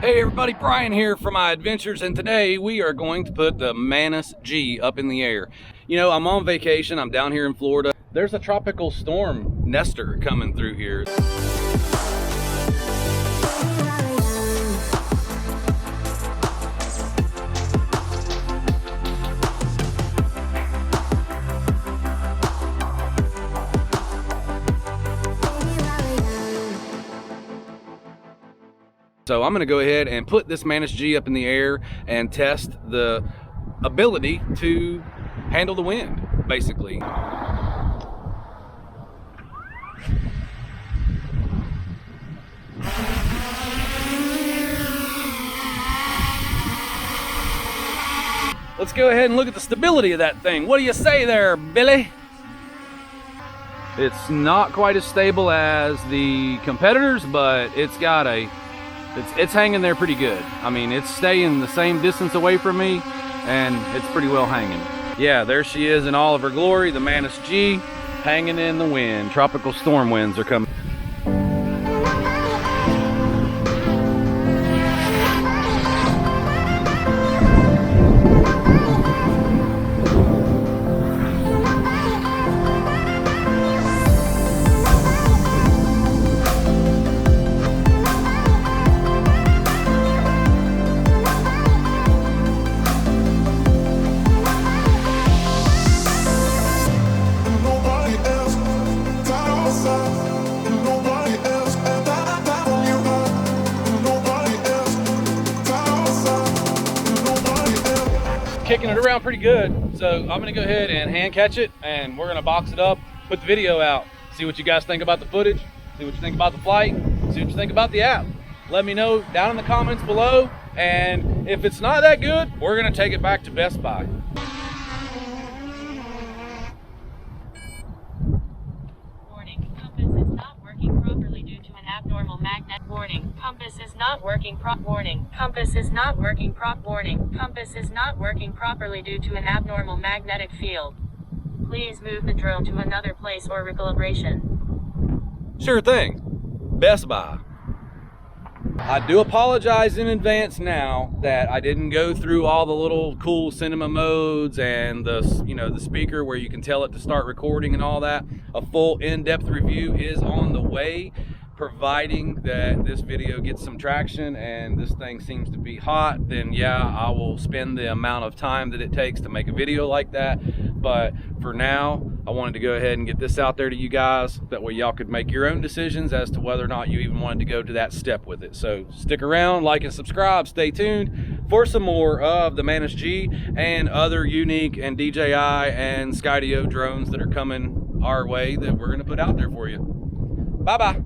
Hey everybody, Brian here from iAdventurez, and today we are going to put the Mantis G up in the air. You know, I'm on vacation, I'm down here in Florida. There's a tropical storm Nestor coming through here. So I'm gonna go ahead and put this Mantis G up in the air and test the ability to handle the wind, basically. Let's go ahead and look at the stability of that thing. What do you say there, Billy? It's not quite as stable as the competitors, but it's got a It's hanging there pretty good. I mean, it's staying the same distance away from me, and it's pretty well hanging. Yeah, there she is in all of her glory, the Mantis G, hanging in the wind. Tropical storm winds are coming. Kicking it around pretty good, so I'm gonna go ahead and hand catch it, and we're gonna box it up, put the video out, see what you guys think about the footage, see what you think about the flight, see what you think about the app. Let me know down in the comments below, and if it's not that good, we're gonna take it back to Best Buy. Warning, compass is not working properly due to an abnormal magnet. Warning, compass is not working warning, compass is not working warning, compass is not working properly due to an abnormal magnetic field. Please move the drone to another place or recalibration. Sure thing. Best Buy. I do apologize in advance now that I didn't go through all the little cool cinema modes and the speaker where you can tell it to start recording and all that. A full in-depth review is on the way, providing that this video gets some traction and this thing seems to be hot. Then yeah, I will spend the amount of time that it takes to make a video like that. But for now, I wanted to go ahead and get this out there to you guys. That way y'all could make your own decisions as to whether or not you even wanted to go to that step with it. So stick around, like and subscribe, stay tuned for some more of the Mantis G and other Yuneec and DJI and Skydio drones that are coming our way that we're gonna put out there for you. Bye-bye.